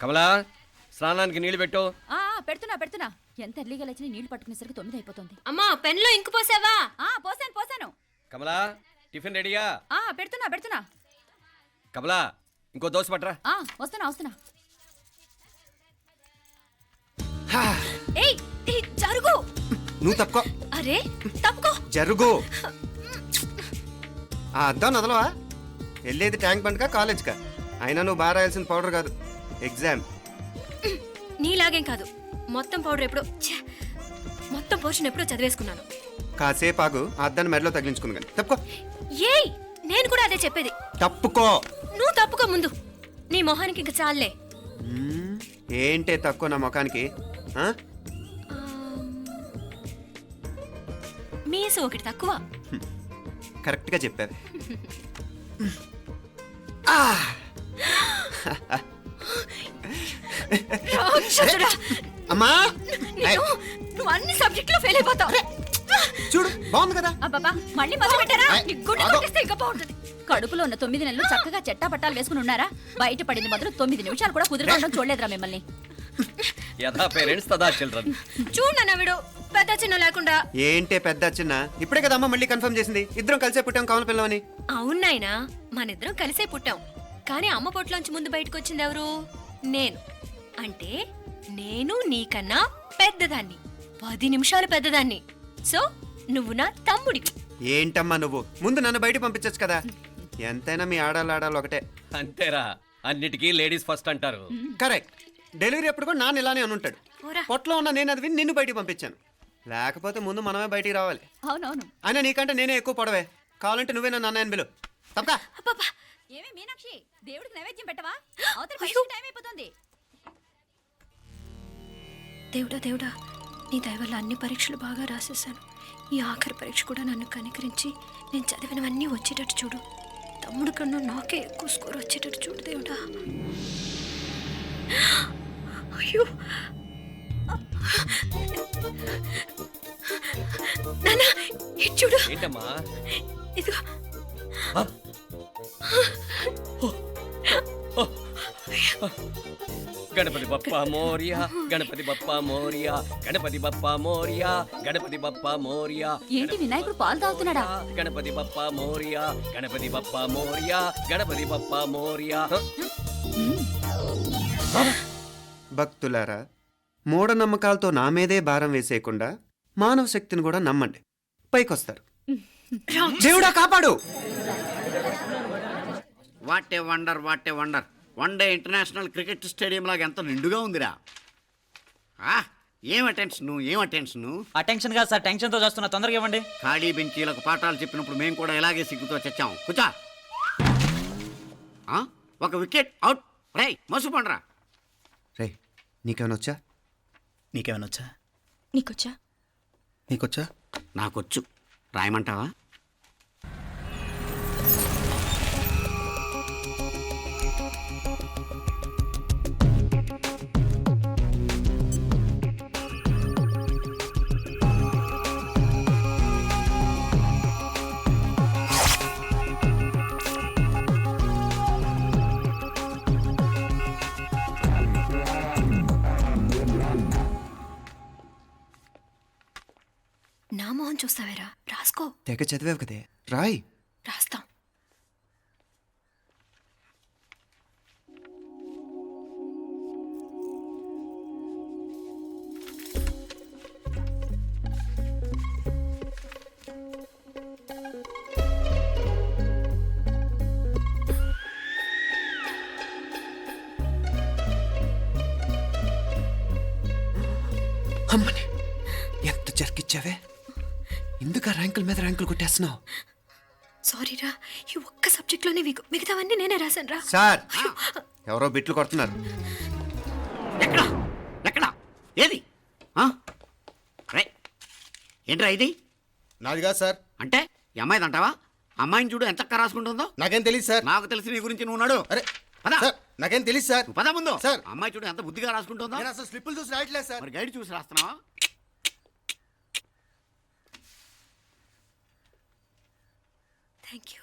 కమలా స్నానానికి నీళ్లు పెట్టు. పెడుతున్నా ఎంత ఎర్లీగా లేచిన నీళ్లు పట్టుకునేసరికి 9 అయిపోతుంది. అమ్మా పెన్లో ఇంకు పోసావా? పోసాను. కమలా టిఫిన్ రెడీయా? పెడుతున్నా. కమలా ఇంకో దోశ పట్రా. వస్తున్నా. ఏయ్ జరుగు. నువ్వు తప్పుకో. అరే తప్పుకో. జరుగు. అద్దం నదలవా? వెళ్ళేది ట్యాంక్ బండ్కా కాలేజ్కా? అయినా నువ్వు బాగా రాయాల్సిన పౌడర్ కాదు, ఎగ్జామ్. నీలాగేం కాదు, మొత్తం పౌడర్ ఎప్పుడో మొత్తం పోర్షన్ ఎప్పుడో చదివేసుకున్నాను. కాసేపు ఆగు, ఆ అద్దాన్ని మెడలో తగిలించుకుంది కానీ. తప్పుకో. ఏయ్ నేను కూడా అదే చెప్పేది. తప్పుకో. నువ్వు తప్పుకో ముందు. నీ మొహానికి ఇంక చాలే. ఏంటే తక్కువ నా ముఖానికి? మీసు ఒకటి తక్కువ. కరెక్ట్గా చెప్పారు. అమ్మా నువ్వు అన్ని సబ్జెక్టులో ఫెయిల్ అయిపోతావు. చూడు బాగుంది కదా. అబ్బబ్బా మళ్ళీ మొదలు పెట్టారా? ఇంకా బాగుంటుంది. కడుపులో ఉన్న 9 నెలలు చక్కగా చెట్టా పట్టాలు వేసుకుని ఉన్నారా? బయట పడింది మొదలు 9 నిమిషాలు కూడా కుదురుకోవడం చూడలేదురా మిమ్మల్ని. యథా పేరెంట్స్ తదా చిల్డ్రన్. చూడు నవ్విడు పెద్ద చిన్న లేకుండా. ఏంటే పెద్ద చిన్న? ఇప్పుడే కదా అమ్మ మళ్ళీ కన్ఫర్మ్ చేసింది ఇద్దరం కలిసే పుట్టాం కమల పిల్లవని. అవునాయినా, మనిద్దరం కలిసే పుట్టాం. కానీ అమ్మ పొట్లోంచి ముందు బయటకు వచ్చింది ఎవరు? నేను. అంటే నేను నీకన్నా పెద్దదాన్ని, 10 నిమిషాలు పెద్దదాన్ని. సో నువ్వు నా తమ్ముడి. ఏంటమ్మా నువ్వు? ముందు నన్ను బయట పంపించచ్చు కదా. ఎంతైనా మీ ఆడాలు ఒకటే. అంతేరా, అన్నిటికీ లేడీస్ ఫస్ట్ అంటారు. కరెక్ట్. డెలివరీ అప్పుడు కూడా నాన్న ఇలానే అనుంటాడు. పొట్టలో ఉన్న నేను అది విని నిన్ను బయటికి పంపించాను. లేకపోతే ముందు మనమే బయటికి రావాలి. అవునవును. అయినా నీకంటే నేనే ఎక్కువ పొడవే. కావాలంటే నువ్వే నన్ను అన్నయ్యను పిలు. తప్పకా. ఏమి మీనాక్షి, దేవుడికి నైవేద్యం పెట్టవా? టైం అయిపోతుంది. దేవుడా నీ దయ వల్ల అన్ని పరీక్షలు బాగా రాసేసాను. ఈ ఆఖరి పరీక్ష కూడా నన్ను కనికరించి నేను చదివినవన్నీ వచ్చేటట్టు చూడు. తమ్ముడు కన్నా నాకే ఎక్కువ స్కోర్ వచ్చేటట్టు చూడు దేవుడా. అయ్యో నాన్న ఇది చూడు. ఏంటమ్మా? ఇదిగో. గణపతి బప్పా మోరియా, గణపతి బప్పా మోరియా, గణపతి బప్పా మోరియా, గణపతి బప్పా మోరియా. ఏంటి వినాయకుడు పాలు తాగుతున్నాడా? గణపతి బప్పా మోరియా, గణపతి బప్పా మోరియా, గణపతి బప్పా మోరియా. భక్తులారా, మూఢనమ్మకాలతో నా మీదే భారం వేసేయకుండా మానవ శక్తిని కూడా నమ్మండి, పైకొస్తారు. దేవుడా కాపాడు. What a wonder, what a wonder. One day international cricket stadium లాగా ఎంత నిండుగా ఉందిరా. ఏం అటెన్షన్? అటెన్షన్ కాదు సార్, టెన్షన్తో చేస్తున్నా. తొందరగా ఇవ్వండి. ఖాళీ బెంచీలకు పాఠాలు చెప్పినప్పుడు మేము కూడా ఇలాగే సిగ్గుతో చచ్చాం. కూర్చో. ఒక వికెట్ అవుట్. రే మసు పండ్రా. రే నీకేమైనా వచ్చా? నీకేమైనా వచ్చా? నీకొచ్చా? నాకొచ్చు. రాయమంటావా? నా మొహం చూస్తావేరా? రాసుకో. తెగ చదివావు కదే, రాయ్. రాస్తాం. అమ్మని ఎంత జరికిచ్చావే. ఎందుకు ర్యాంకుల మీద ర్యాంకులు కొట్టేస్తున్నావు? సారీరా, ఈ ఒక్క సబ్జెక్ట్లోనే మిగతావన్నీ నేనే రాశాను రా. సార్, ఎవరో బిట్లు కొడుతున్నారు. ఎక్కడా? ఏది? ఏంట్రా ఇది? నాది కాదు సార్. అంటే ఈ అమ్మాయిది అంటావా? అమ్మాయిని చూడు ఎంత రాసుకుంటుందో. నాకేం తెలియదు సార్. నాకు తెలిసి నీ గురించి నువ్వు ఉన్నాడు. అరే పద. సార్, నాకేం తెలియదు సార్. పద ముందు. సార్, అమ్మాయి చూడు ఎంత బుద్ధిగా రాసుకుంటుందో. నేను అసలు స్లిప్పులు చూసి రాయట్లేదు సార్. మరి గైడ్ చూసి రాస్తున్నావా? Thank you.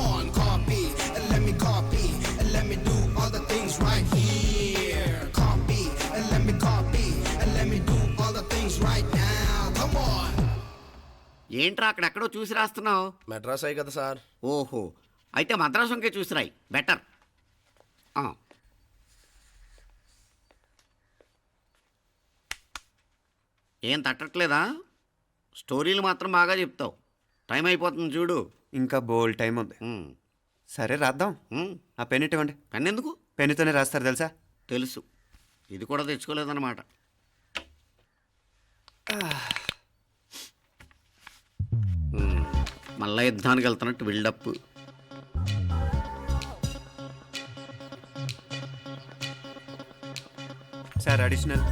on, copy, and let me copy, and let me do all the things right here. Copy, and let me copy, and let me do all the things right now. Come on. ఏంట్రా అక్కడెక్కడో చూసి రాస్తున్నావు? మెడ్రాస్ అయ్యి కదా sir. ఓహో, అయితే మద్రాసు వంకే చూసి రాయి, better. ఏం తట్టట్లేదా? స్టోరీలు మాత్రం బాగా చెప్తావు. టైం అయిపోతుంది చూడు. ఇంకా బోల్ టైం ఉంది. సరే రాద్దాం. ఆ పెన్ ఇవ్వండి. పెన్ ఎందుకు? పెన్నుతోనే రాస్తారు తెలుసా? తెలుసు. ఇది కూడా తెచ్చుకోలేదన్నమాట. మళ్ళా యుద్ధానికి వెళ్తున్నట్టు బిల్డప్. Sir additional.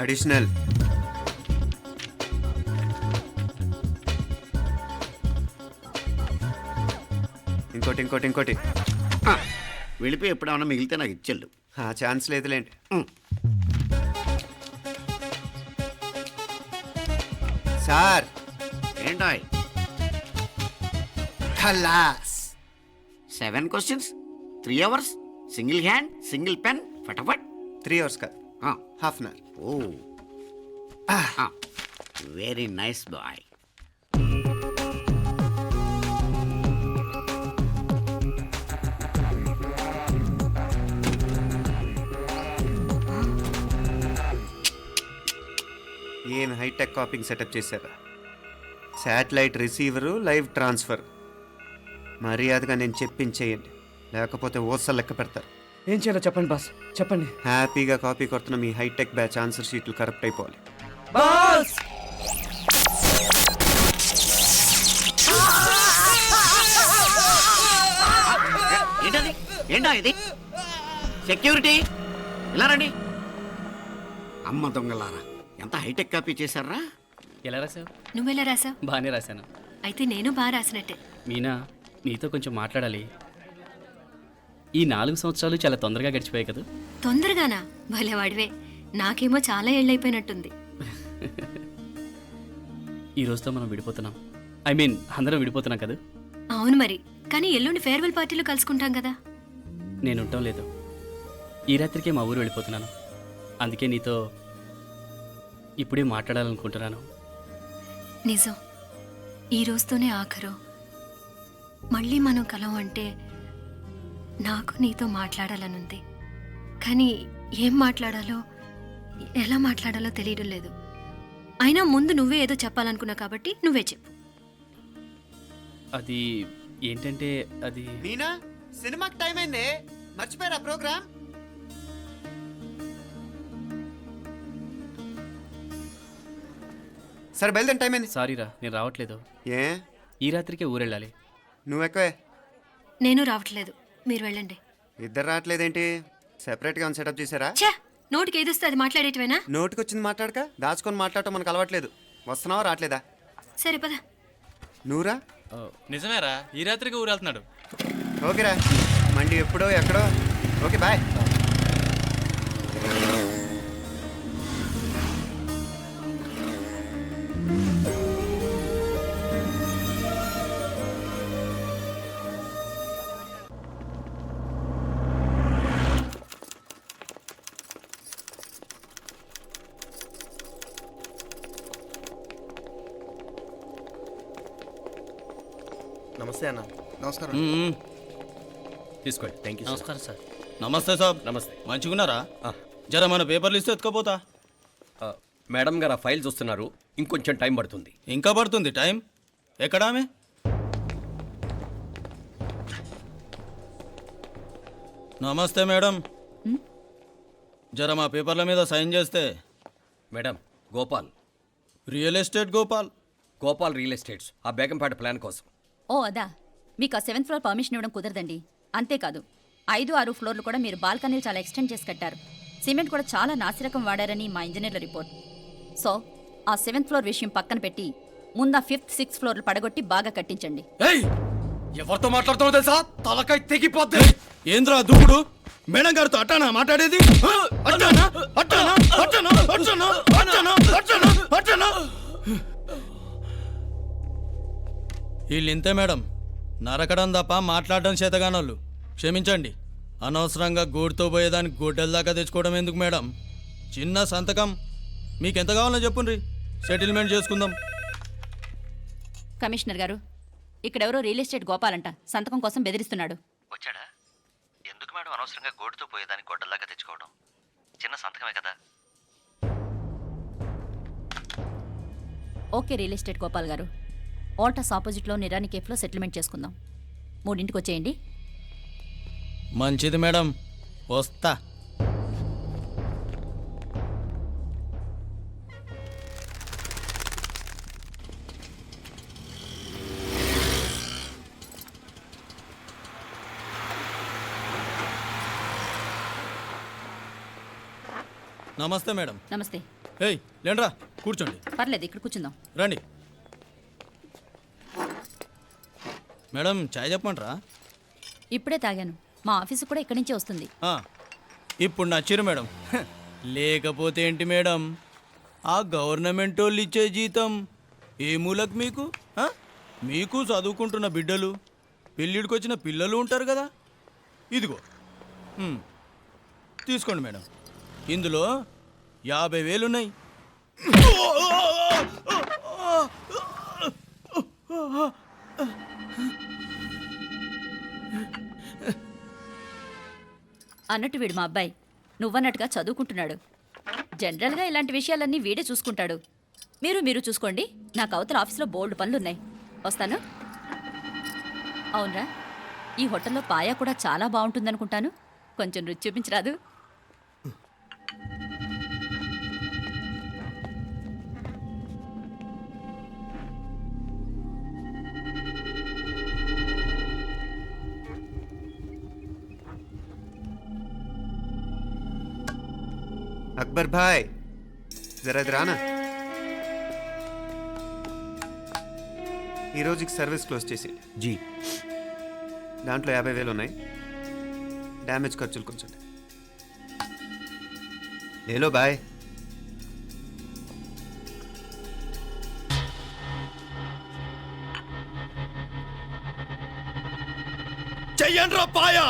అడిషనల్. ఇంకోటి ఇంకోటి ఇంకోటి. వెళ్ళిపోయి ఎప్పుడేమన్నా మిగిలితే నాకు ఇచ్చెళ్ళు. ఆ ఛాన్స్ లేదులేండి. సార్ ఏంటాయ్? ఖలాస్. 7 questions, 3 hours, single hand, single pen, ఫటాఫట్. 3 hours కాదు, హాఫ్ అన్ అవర్. ఓ, వెరీ నైస్ బాయ్. ఏం హైటెక్ కాపింగ్ సెటప్ చేశారా? Satellite receiver, live transfer. మర్యాదగా నేను చెప్పించేయండి, లేకపోతే ఓసలు లెక్క పెడతారు. ఏం చేయాలో చెప్పండి బాస్, చెప్పండి. హ్యాపీగా కాపీ కొడుతున్న మీ హైటెక్ బ్యాచ్ ఆన్సర్ షీట్లు కరెక్ట్ అయిపోవాలి. బాస్ ఏంటది? ఏంటా ఇది? సెక్యూరిటీ ఇలా రండి. అమ్మ దొంగలారా, ఎంత హైటెక్ కాపీ చేశారా? ఎలా రాసావు? నువ్వెలా రాసావు? బాగానే రాశాను. అయితే నేను బాగా రాసినట్టే. మీనా, నీతో కొంచెం మాట్లాడాలి. ఈ 4 సంవత్సరాలు చాలా తొందరగా గడిచిపోయాయి కదా. తొందరగానా? భలేవాడివే. నాకేమో చాలా ఏళ్ళైపోయినట్టుంది. ఈ రోజుతో మనం విడిపోతున్నాం. ఐ మీన్ అందరం విడిపోతున్నాం కదా. అవును మరి, కానీ ఎల్లుండి ఫేర్వెల్ పార్టీలో కలుసుకుంటాం కదా. నేను ఉండటం లేదు. ఈ రాత్రికే మా ఊరు వెళ్ళిపోతున్నాను. అందుకే నీతో ఇప్పుడే మాట్లాడాలనుకుంటున్నాను. నిజం, ఈ రోజుతోనే ఆఖరు. మళ్ళీ మనం కలం అంటే నాకు నీతో మాట్లాడాలనుంది. కానీ ఏం మాట్లాడాలో, ఎలా మాట్లాడాలో తెలియడం లేదు. అయినా ముందు నువ్వే ఏదో చెప్పాలనుకున్నా కాబట్టి నువ్వే చెప్పు. అది ఏంటంటే అది మీనా, సినిమాకి టైం అయింది, మర్చిపోయారా ప్రోగ్రామ్? సరే బయలుదేరి, టైం అయింది. సారీరా, నేను రావట్లేదు. ఏ? ఈ రాత్రికే ఊరెళ్ళాలి. నువ్వు ఎక్కువే. నేను రావట్లేదు, మీరు వెళ్ళండి. ఇద్దరు రావట్లేదేంటి? సెపరేట్గా సెటప్ చేశారా? ఛే, నోటికి ఏదొస్తే అది మాట్లాడేటివేనా? నోటికి వచ్చింది మాట్లాడక దాచుకొని మాట్లాడటం మనకు అలవాట్లేదు. వస్తున్నావా రావట్లేదా? సరే పద. నువ్వురా. నిజమేరా, ఈ రాత్రికి ఊరు వెళ్తున్నాడు. ఓకేరా, మండి ఎప్పుడో ఎక్కడో. Okay bye. నమస్తే అన్న. నమస్కారం. తీసుకోండి. Thank you. నమస్కారం సార్. నమస్తే సాబ్. నమస్తే. మంచిగున్నారా? జర మన పేపర్లు ఇస్తే ఎత్తుకోపోతా. మేడం గారు ఆ ఫైల్ చూస్తున్నారు, ఇంకొంచెం టైం పడుతుంది. ఇంకా పడుతుంది టైం? ఎక్కడా ఆమె? నమస్తే మేడం, జర మా పేపర్ల మీద సైన్ చేస్తే. Madam, Gopal. Real estate Gopal. Gopal real estates, ఆ బేగంపేట ప్లాన్ కోసం. ఓ అదా, మీకు ఆ 7th ఫ్లోర్ పర్మిషన్ ఇవ్వడం కుదరదండి. అంతేకాదు 5, 6 ఫ్లోర్లు కూడా మీరు బాల్కనీలు చాలా ఎక్స్టెండ్ చేసి కట్టారు. సిమెంట్ కూడా చాలా నాసిరకం వాడారని మా ఇంజనీర్ల రిపోర్ట్. సో ఆ 7th ఫ్లోర్ విషయం పక్కన పెట్టి ముందు ఆ 5th, 6th ఫ్లోర్లు పడగొట్టి బాగా కట్టించండి. ఎవరితో మాట్లాడుతావో తెలుసా? తలకాయ తెగిపోద్ది. ఏంద్రా దూకుడు? మేడం గారితో అట్టానా మాట్లాడేది ఆ? అట్టానా అట్టానా అట్టానా అట్టానా అట్టానా అట్టానా అట్టానా వీళ్ళు ఇంతే మేడం, నరకడం తప్ప మాట్లాడడం చేతగానోళ్ళు. క్షమించండి, అనవసరంగా గూడుతో పోయేదానికి గొడ్డల దాకా తెచ్చుకోవడం ఎందుకు మేడం? చిన్న సంతకం మీకు ఎంత కావాలో చెప్పుండ్రి, సెటిల్మెంట్ చేసుకుందాం. కమిషనర్ గారు, ఇక్కడెవరో రియల్ ఎస్టేట్ గోపాలంట సంతకం కోసం బెదిరిస్తున్నాడు. వచ్చాడా? ఎందుకు మేడం అనవసరంగా గోడుతో పోయేదానికి గొడ్డల్లాగా తెచ్చుకోవడం? చిన్న సంతకమే కదా. ఓకే రియల్ ఎస్టేట్ గోపాల్ గారు, ఆల్టాస్ ఆపోజిట్లో నిరాని కేఫ్లో సెటిల్మెంట్ చేసుకుందాం. 3ంటికి వచ్చేయండి. మంచిది మేడం, వస్తా. నమస్తే మేడం. నమస్తే. ఏయ్ లేండ్రా, కూర్చోండి. పర్లేదు, ఇక్కడ కూర్చుందాం. రండి మేడం, చాయ్ చెప్పమంటారా? ఇప్పుడే తాగాను. మా ఆఫీసు కూడా ఇక్కడి నుంచే వస్తుంది. ఇప్పుడు నచ్చిరు మేడం. లేకపోతే ఏంటి మేడం, ఆ గవర్నమెంట్ వాళ్ళు ఇచ్చే జీతం ఏ మూలకు మీకు? మీకు చదువుకుంటున్న బిడ్డలు, పెళ్ళిడికి వచ్చిన పిల్లలు ఉంటారు కదా. ఇదిగో తీసుకోండి మేడం, ఇందులో 50,000 ఉన్నాయి. అన్నట్టు వీడు మా అబ్బాయి నువ్వన్నట్టుగా చదువుకుంటున్నాడు. జనరల్గా ఇలాంటి విషయాలన్నీ వీడే చూసుకుంటాడు. మీరు చూసుకోండి. నాకు అవతల ఆఫీస్లో బోల్డ్ పనులున్నాయి. వస్తాను. అవునరా, ఈ హోటల్లో పాయా కూడా చాలా బాగుంటుందనుకుంటాను. కొంచెం రుచి చూపించరాదు? అక్బర్ భాయ్, జరా ఇది రానా. ఈ రోజుకి సర్వీస్ క్లోజ్ చేసి జీ. దాంట్లో 50,000 ఉన్నాయి. డ్యామేజ్ ఖర్చులు కొంచెం లేలో బాయ్. చెయ్యండ్రా పాయా.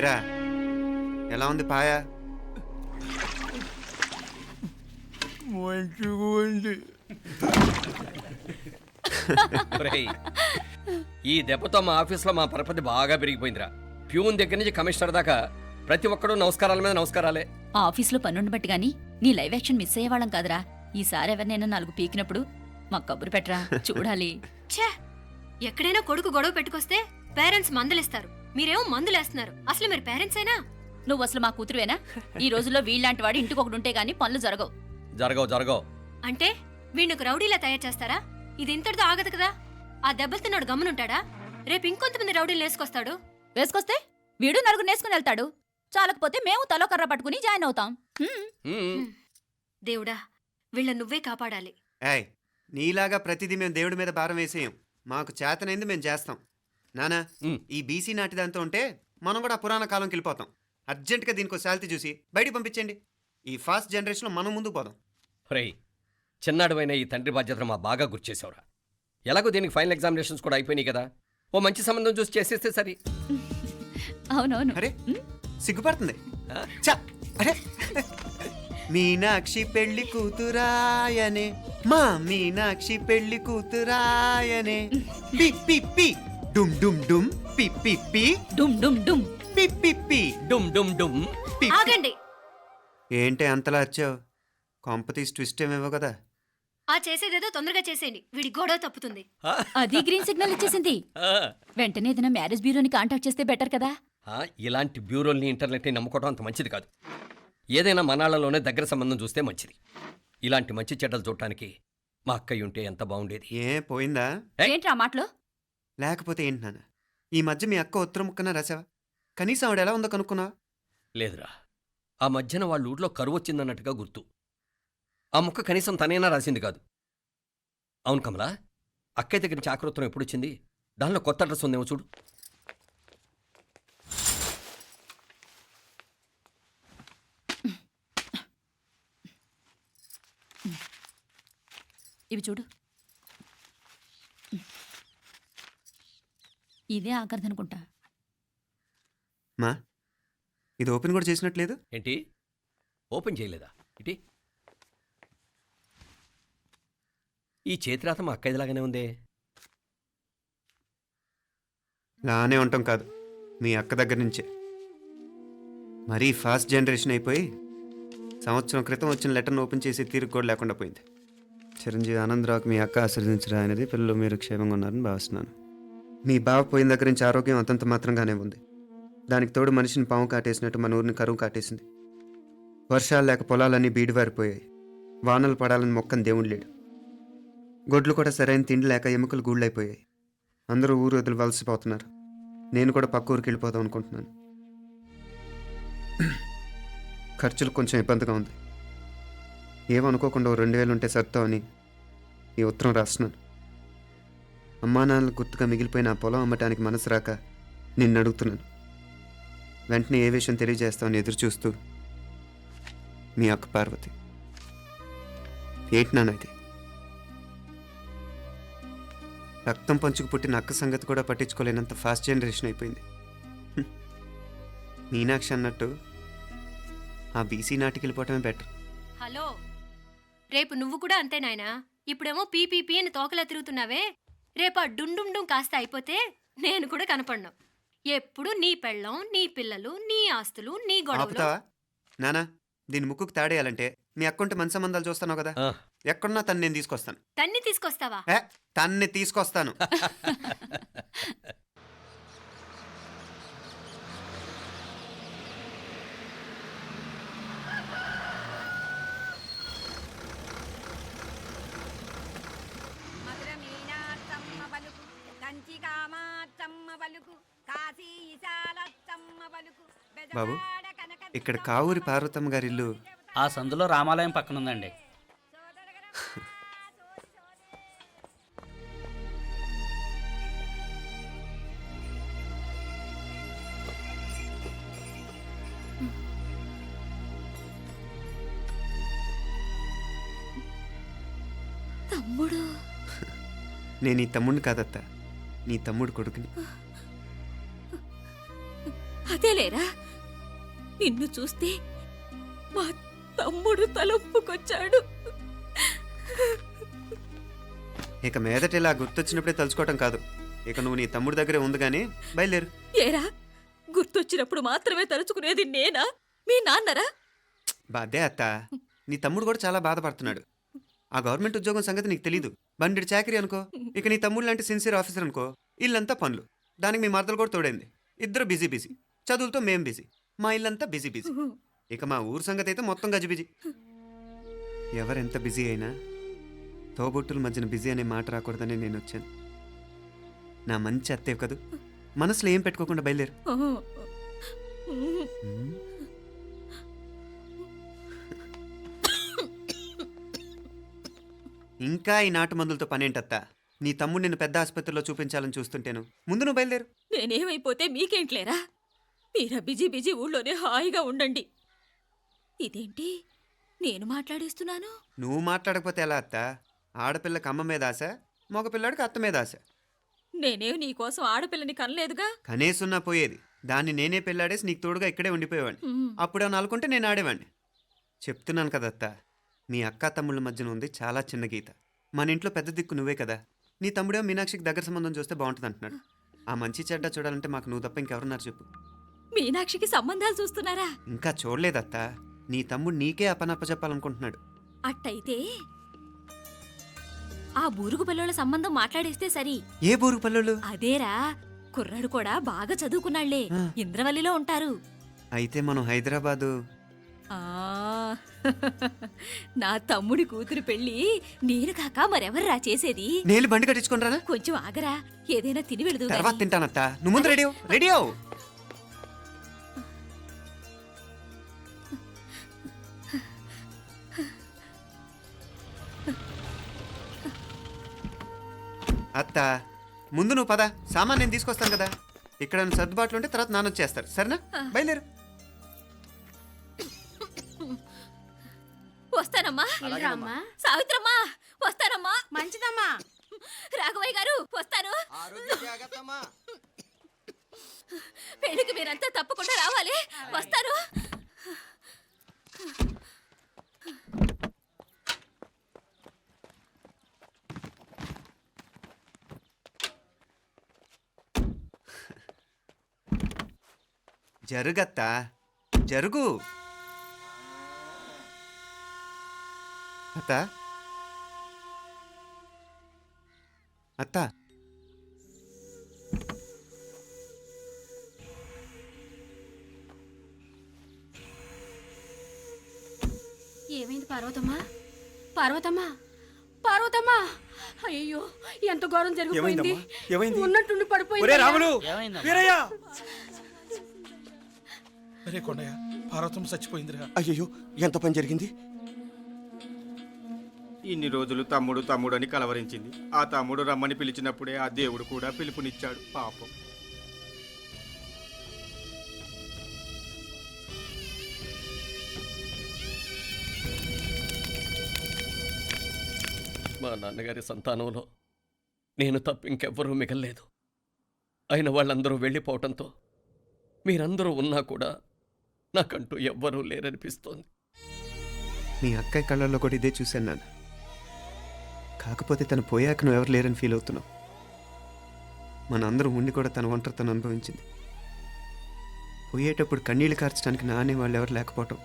ఏరా ఎలా ఉంది పాయా? మంచిగా ఉంది. ఒరేయ్, ఈ దెబ్బతో మా ఆఫీస్లో మా పరపతి బాగా పెరిగిపోయిందిరా. ప్యూన్ దగ్గర నుంచి కమిషనర్ దాకా ప్రతి ఒక్కడు నమస్కారాల మీద నమస్కారాలే. ఆ ఆఫీస్లో పనుండి బట్టి గాని నీ లైవ్ యాక్షన్ మిస్ అయ్యేవాళ్ళం కాదురా. ఈసారి ఎవరినైనా 4 పీకినప్పుడు మాకు కబురు పెట్టరా, చూడాలి. ఛే, ఎక్కడైనా కొడుకు గొడవ పెట్టుకొస్తే పేరెంట్స్ మందులేస్తారు, మీరేమో మందులేస్తున్నారు. అసలు మీరు పేరెంట్స్ అయినా? నువ్వు అసలు మా కూతురువేనా? ఈ రోజుల్లో వీళ్ళలాంటి వాడు ఇంటికి ఒకటి ఉంటే గానీ పనులు జరగవు. జరగవు. అంటే వీణ్ణకు రౌడీలా తయారు చేస్తారా? ఇది ఇంతటితో ఆగదు కదా. ఆ దెబ్బలు తిన్నాడు గమ్మునుంటాడా? రేపు ఇంకొంతమంది రౌడీలు వేసుకొస్తాడు. వేసుకొస్తే వీడు 4 నేసుకుని వెళ్తాడు. చాలకపోతే మేము తలో కర్ర పట్టుకుని జాయిన్ అవుతాం. దేవుడా, వీళ్ళ నువ్వే కాపాడాలి. ఏయ్, నీలాగా ప్రతిదీ మేము దేవుడి మీద భారం వేసేయం. మాకు చేతనైంది మేము చేస్తాం. నానా, ఈ బీసీ నాటి దాంతో ఉంటే మనం కూడా పురాణ కాలంకి వెళ్ళిపోతాం. అర్జెంటుగా దీనికి శాలిటీ చూసి బయటికి పంపించండి. ఈ ఫాస్ట్ జనరేషన్లో మనం ముందుకు పోదాం. ఒరేయ్, చిన్నాడువైన ఈ తండ్రి బాధ్యతను మా బాగా గుర్చేసావురా. ఎలాగో దీనికి ఫైనల్ ఎగ్జామినేషన్స్ కూడా అయిపోయినాయి కదా, ఓ మంచి సంబంధం చూసి చేసేస్తే సరి. అవునవును. అరే సిగ్గుపడుతుంది. ఛ, అరే మీనాక్షి పెళ్లి కూతురాయనే, మా మీనాక్షి పెళ్లి కూతురాయనే. పి పి పి డుమ్ డుమ్ డుమ్ పి పి పి డుమ్ డుమ్ డుమ్ పి పి పి డుమ్ డుమ్ డుమ్. పి. ఆగండి. ఏంటి అంతలా వచ్చావు? కాంపతీస్ ట్విస్ట్ ఏమేవో కదా. ఆ చేసేదేదో తొందరగా చేసేయండి, వీడి గొడవ తప్పుతుంది. అది గ్రీన్ సిగ్నల్ ఇచ్చేసింది. వెంటనే ఏదైనా మ్యారేజ్ బ్యూరోని కాంటాక్ట్ చేస్తే బెటర్ కదా. ఇలాంటి బ్యూరోల్ని ఇంటర్నెట్ని నమ్ముకోవడం అంత మంచిది కాదు. ఏదైనా మనాళ్ళలోనే దగ్గర సంబంధం చూస్తే మంచిది. ఇలాంటి మంచి చెడ్డలు చూడటానికి మా అక్కయ్య ఉంటే ఎంత బాగుండేది. ఏ పోయిందా? ఏంట్రా మాటలు? లేకపోతే ఏంటి నాన్న, ఈ మధ్య మీ అక్క ఉత్తరం ముక్కన రాసావా? కనీసం ఆవిడ ఎలా ఉందో కనుక్కున్నావా? లేదురా, ఆ మధ్యన వాళ్ళ ఊర్లో కరువు వచ్చిందన్నట్టుగా గుర్తు. ఆ ముక్క కనీసం తనైనా రాసింది కాదు. అవును కమలా, అక్కయ్య దగ్గర నుంచి ఆకృతం ఎప్పుడు వచ్చింది? దానిలో కొత్త అడ్రస్ ఉందేమో చూడు. ఇవి చూడు. ఇదే ఆఖరిదనుకుంటా. మా ఇది ఓపెన్ కూడా చేసినట్లేదు. ఏంటి ఓపెన్ చేయలేదా? ఇటీ ఈ చేతిరాత మా అక్కయ్యలాగానే ఉందే. లానే ఉంటాం కాదు, మీ అక్క దగ్గర నుంచే. మరీ ఫాస్ట్ జనరేషన్ అయిపోయి సంవత్సరం క్రితం వచ్చిన లెటర్ను ఓపెన్ చేసి తీరుకు కూడా లేకుండా పోయింది. చిరంజీవి ఆనందరావుకి మీ అక్క ఆశీర్వదించరా అనేది. పిల్లలు మీరు క్షేమంగా ఉన్నారని భావిస్తున్నాను. మీ బావ పోయిన దగ్గర నుంచి ఆరోగ్యం అంతంత మాత్రంగానే ఉంది. దానికి తోడు మనిషిని పాము కాటేసినట్టు మన ఊరిని కరువు కాటేసింది. వర్షాలు లేక పొలాలన్నీ బీడివారిపోయాయి. వానలు పడాలని మొక్కని దేవుడు లేడు. గొడ్లు కూడా సరైన తిండి లేక ఎముకలు గూళ్ళైపోయాయి. అందరూ ఊరు వదిలి వలసిపోతున్నారు. నేను కూడా పక్క ఊరికి వెళ్ళిపోదాం అనుకుంటున్నాను. ఖర్చులు కొంచెం ఇబ్బందిగా ఉంది. ఏమనుకోకుండా 2000 ఉంటే సర్తామని ఈ ఉత్తరం రాస్తున్నాను. అమ్మా నాన్నలకు గుర్తుగా మిగిలిపోయిన ఆ పొలం అమ్మటానికి మనసు రాక నిన్ను అడుగుతున్నాను. వెంటనే ఏ విషయం తెలియజేస్తామని ఎదురు చూస్తూ మీ అక్క పార్వతి. ఏంటి నాన్న ఇది? రక్తం పంచుకు పుట్టిన అక్క సంగతి కూడా పట్టించుకోలేనంత ఫాస్ట్ జనరేషన్ అయిపోయింది. మీనాక్షి అన్నట్టు ఆ బీసీ నాటికి వెళ్ళిపోవటమే బెటర్. హలో, రేపు నువ్వు కూడా అంతే నాయనా. ఇప్పుడేమో పీపీపీ అని తోకలా తిరుగుతున్నావే. రేపు ఆ డుండుండుం కాస్త అయిపోతే నేను కూడా కనపడను. ఎప్పుడు నీ పెళ్ళం, నీ పిల్లలు, నీ ఆస్తులు, నీ గొడవలు. ఆపుతావా నానా? దీని ముక్కుకు తాడేయాలంటే మీ అక్కంటే మంచి సంబంధాలు చూస్తాను కదా. ఎక్కడున్నా తను నేను తీసుకొస్తాను. తన్ని తీసుకొస్తావా? తన్ని తీసుకొస్తాను. బాబు, ఇక్కడ కావూరి పార్వతమ్మ గారి ఇల్లు ఆ సందులో రామాలయం పక్కనుందండి. తమ్ముడు? నేను నీ తమ్ముడిని కాదత్తా, నీ తమ్ముడు కొడుకుని. అదేలేరా, నిన్ను చూస్తే మా తమ్ముడు తలొప్పుకొచ్చాడు. ఇక మీదట ఇలా గుర్తొచ్చినప్పుడే తలుచుకోవటం కాదు. ఇక నువ్వు నీ తమ్ముడి దగ్గరే ఉంది కానీ బయలుదేరు. ఏరా, గుర్తొచ్చినప్పుడు మాత్రమే తలుచుకునేది నేనా, మీ నాన్నరా? బాధే అత్త, నీ తమ్ముడు కూడా చాలా బాధపడుతున్నాడు. ఆ గవర్నమెంట్ ఉద్యోగం సంగతి నీకు తెలీదు. బండి చాకరీ అనుకో. ఇక నీ తమ్ముడు లాంటి సిన్సియర్ ఆఫీసర్ అనుకో, ఇల్లంతా పనులు. దానికి మీ మరదలు కూడా తోడైంది. ఇద్దరు బిజీ బిజీ. చదువులతో మేం బిజీ. మా ఇల్లంతా బిజీ బిజీ. ఇక మా ఊరు సంగతి అయితే మొత్తం గజిబిజీ. ఎవరెంత బిజీ అయినా తోబుట్టుల మధ్యన బిజీ అనే మాట రాకూడదని నేను వచ్చాను. నా మంచి అత్తేవి కదూ, మనసులో ఏం పెట్టుకోకుండా బయలుదేరు. ఇంకా ఈ నాటు మందులతో పనేంటత్తా? నీ తమ్ముడు నిన్ను పెద్ద ఆసుపత్రిలో చూపించాలని చూస్తుంటేను. ముందు నువ్వు బయలుదేరు. నేనేమైపోతే మీకేంట్లేరా? మీరా బిజీ బిజీ ఊళ్ళోనే హాయిగా ఉండండి. ఇదేంటి నేను మాట్లాడేస్తున్నాను? నువ్వు మాట్లాడకపోతే ఎలా అత్త? ఆడపిల్లకి అమ్మ మీద ఆశ, మగపిల్లాడికి అత్త మీద ఆశ. నేనేం నీకోసం ఆడపిల్లని కనలేదుగా. కనేసున్నా పోయేది. దాన్ని నేనే పెళ్ళాడేసి నీకు తోడుగా ఇక్కడే ఉండిపోయేవాడిని. అప్పుడు అని అనుకుంటే నేను ఆడేవాడిని. చెప్తున్నాను కదా అత్త, మీ అక్క తమ్ముళ్ళ మధ్యన ఉంది చాలా చిన్న గీత. మన ఇంట్లో పెద్ద దిక్కు నువ్వే కదా. నీ తమ్ముడే మీనాక్షికి దగ్గర సంబంధం చూస్తే బాగుంటుంది అంటున్నాడు. ఆ మంచి చెడ్డ చూడాలంటే మాకు నువ్వు తప్ప ఇంకెవరున్నారు చెప్పు? మీనాక్షికి సంబంధాలు చూస్తున్నారా? ఇంకా చూడలేదత్త. నీ తమ్ముడు నీకే అపనప్ప చెప్పాలనుకుంటున్నాడు. అట్టయితే ఆ బూరుగు పిల్లల సంబంధం మాట్లాడేస్తే సరి. ఏ బూరు పల్లెలు? అదేరా, కుర్రాడు కూడా బాగా చదువుకున్నాళ్లే, ఇంద్రవల్లిలో ఉంటారు. అయితే మనం హైదరాబాదు. ఆ నా తమ్ముడి కూతురు పెళ్లి నేను కాక మరెవర్రా చేసేది? నేను బండి కట్టించుకుంటారా? కొంచెం ఆగరా, ఏదైనా తిని వెళదు. తర్వాత తింటానత్త. నువ్వు ముందు రెడీ రెడీ అవు. అత్త, ముందు నువ్వు పద. సామాన్ నేను తీసుకొస్తాను కదా. ఇక్కడ సర్దుబాట్లు ఉంటే తర్వాత నాన్న వచ్చేస్తారు. సరేనా? బయలుదేరు. వస్తానమ్మా. సావిత్రమ్మా వస్తానమ్మా. మంచిదమ్మా. రాఘవయ్య గారు వస్తాను. పెళ్లికి మీరంతా తప్పకుండా రావాలి. వస్తాను. జరుగత్తా, జరుగు. అత్త, అత్త, ఏమైంది పార్వతమ్మా? పార్వతమ్మా, పార్వతమ్మా! అయ్యో, ఎంత ఘోరం జరిగిపోయింది. ఉన్నట్టుండి పడిపోయింది. అరే కొండయ్య, పార్వతం చచ్చిపోయిందిరా. అయ్యో, ఎంత పని జరిగింది? ఇన్ని రోజులు తమ్ముడు తమ్ముడు అని కలవరించింది. ఆ తమ్ముడు రమ్మని పిలిచినప్పుడే ఆ దేవుడు కూడా పిలుపునిచ్చాడు. పాపం. మా నాన్నగారి సంతానంలో నేను తప్ప ఇంకెవ్వరూ మిగల్లేదు. అయిన వాళ్ళందరూ వెళ్ళిపోవటంతో మీరందరూ ఉన్నా కూడా నాకంటూ ఎవ్వరూ లేరనిపిస్తోంది. మీ అక్కయ్య కళ్ళల్లో కూడా ఇదే చూశాను నాన్న. కాకపోతే తను పోయాక నువ్వు ఎవరు లేరని ఫీల్ అవుతున్నావు. మనందరం ఉండి కూడా తన ఒంటరితను అనుభవించింది. పోయేటప్పుడు కన్నీళ్లు కార్చడానికి నానే వాళ్ళు ఎవరు లేకపోవటం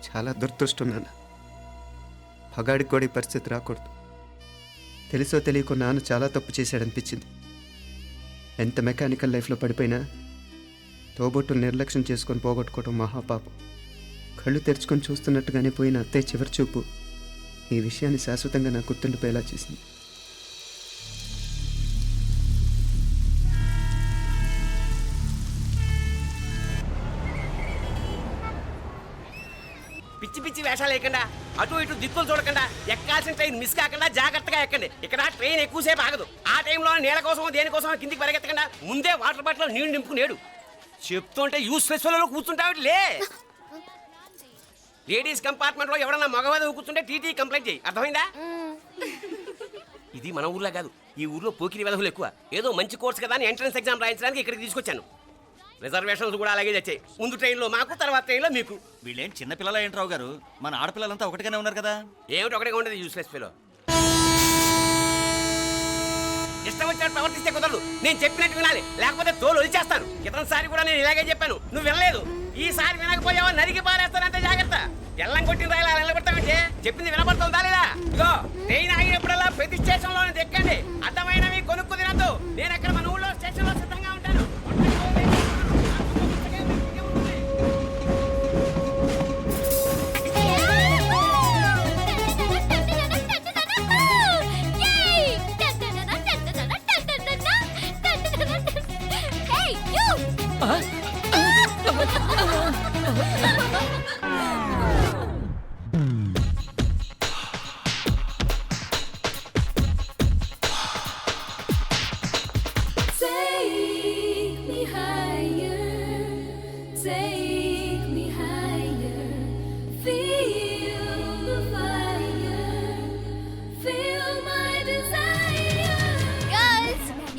చాలా దురదృష్టం నాన్న. పగాడికి కూడా ఈ పరిస్థితి రాకూడదు. తెలుసో తెలియకో నాన్న చాలా తప్పు చేశాడనిపించింది. ఎంత మెకానికల్ లైఫ్లో పడిపోయినా తోబొట్టులు నిర్లక్ష్యం చేసుకొని పోగొట్టుకోవడం మహాపాపం. కళ్ళు తెరుచుకొని చూస్తున్నట్టుగానే పోయిన అత్తయ్య చివరి చూపు ఈ విషయాన్ని శాశ్వతంగా నాకు గుర్తుండిపోయేలా చేసింది. పిచ్చి పిచ్చి వేషాలు లేకుండా, అటు ఇటు దిక్కులు చూడకుండా, ఎక్కాల్సిన ట్రైన్ మిస్ కాకుండా జాగ్రత్తగా ఎక్కండి. ఇక్కడ ట్రైన్ ఎక్కువసేపు ఆగదు. ఆ టైంలో నీళ్ళ కోసం దేనికోసం కిందికి పరిగెత్తకుండా ముందే వాటర్ బాటిల్ నీళ్లు నింపుకునేడు. చెప్తుంటే యూస్లెస్ లో కూర్చుంటావు. లే, లేడీస్ కంపార్ట్మెంట్ లో ఎవడన్నా మగవాది కూర్చుంటే టీటీ కంప్లైంట్ చేయి. అర్థమైందా? ఇది మన ఊర్లో కాదు. ఈ ఊర్లో పోకిరి వెధవులు ఎక్కువ. ఏదో మంచి కోర్స్ కదా అని ఎంట్రన్స్ ఎగ్జామ్ రాయించడానికి ఇక్కడికి తీసుకొచ్చాను. రిజర్వేషన్స్ కూడా అలాగే తెచ్చాయి. ముందు ట్రైన్లో మాకు, తర్వాత ట్రైన్లో మీకు. వీళ్ళేం చిన్న పిల్లలు ఏంటి రావు గారు? మన ఆడపిల్లలంతా ఒకటిగానే ఉన్నారు కదా. ఏమిటి ఒకటిగా ఉండేది యూస్లెస్ ఫెలో. ఇష్టం వచ్చినట్టు ప్రవర్తిస్తే కుదరదు. నేను చెప్పినట్టు వినాలి, లేకపోతే తోలు వచ్చేస్తాను. క్రితంసారి కూడా నేను ఇలాగే చెప్పాను, నువ్వు వినలేదు. ఈసారి వినకపోయావా నరికి పారేస్తానంటే జాగ్రత్త. ఎల్లం కొట్టిన రాయిలా నిలబడతామంటే చెప్పింది వినపడుతుందా లేదా? ఇగో ట్రైన్ ఆగినప్పుడల్లా ప్రతి స్టేషన్లో ఎక్కండి. అర్థమైనవి కొనుక్కు తినద్దు. నేను అక్కడ మన ఊళ్ళో స్టేషన్లో సిద్ధంగా ఉంటాను.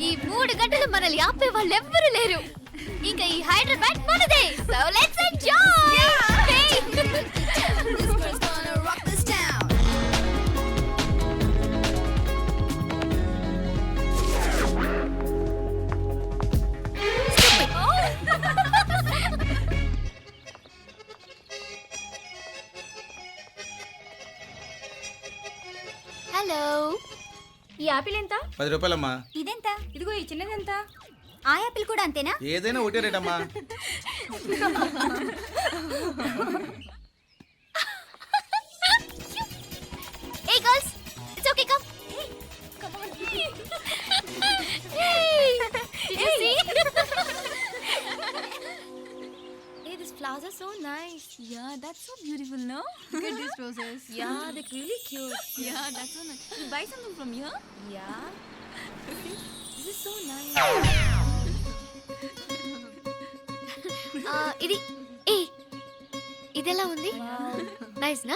ఈ 3 గంటలు మనల్ని ఆపే వాళ్ళు ఎవ్వరూ లేరు. ఇంకా ఈ హైదరాబాద్ మనదే. So let's enjoy. హలో, ఈ యాపిల్ ఎంత? 10 రూపాయలమ్మా. ఇదెంత? ఇదిగో ఈ చిన్నదెంత? ఆ యాపిల్ కూడా అంతేనా? ఏదైనా ఒకటే రేట్ అమ్మా. Hey girls, it's okay, come. Come on. Hey, did you see? Hey, these flowers are so nice. Yeah, that's so beautiful, no? Look at these roses. Yeah, they're really cute. Yeah, that's so nice. You buy something from here? Yeah. This is so nice. ఇది ఇదెలా ఉంది? Nice నా?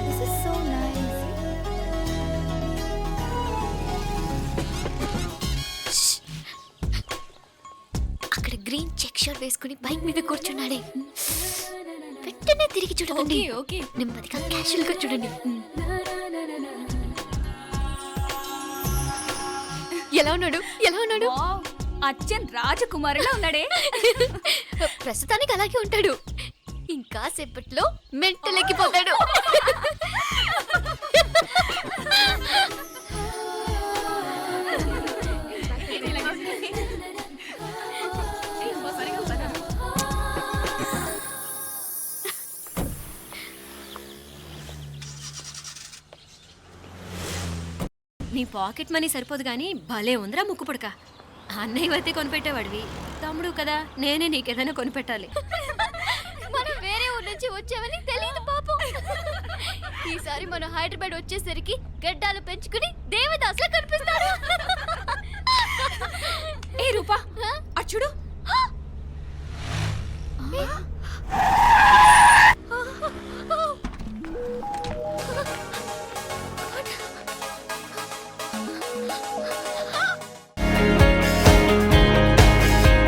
This is so nice. అక్కడ green check shirt వేసుకుని bike మీద కూర్చున్నాడే. వెంటనే తిరిగి చూడండి. ఓకే. నెమ్మదిగా క్యాషువల్ గా చూడండి. ఎలా ఉన్నాడు? ఎలా ఉన్నాడు? అచ్చన్ రాజకుమారిలా ఉన్నాడే. ప్రస్తుతానికి అలాగే ఉంటాడు. ఇంకా సేపట్లో మెంటలెక్కిపోతాడు. నీ పాకెట్ మనీ సరిపోదు కానీ భలే ఉందిరా ముక్కు పుడక. అన్నయ్య అయితే కొనిపెట్టేవాడివి, తమ్ముడు కదా నేనే నీకేదైనా కొనిపెట్టాలి. మనం వేరే ఊరు నుంచి వచ్చామని తెలియదు పాపం. ఈసారి మనం హైదరాబాద్ వచ్చేసరికి గడ్డాలు పెంచుకుని దేవదాసులా కనిపిస్తాం.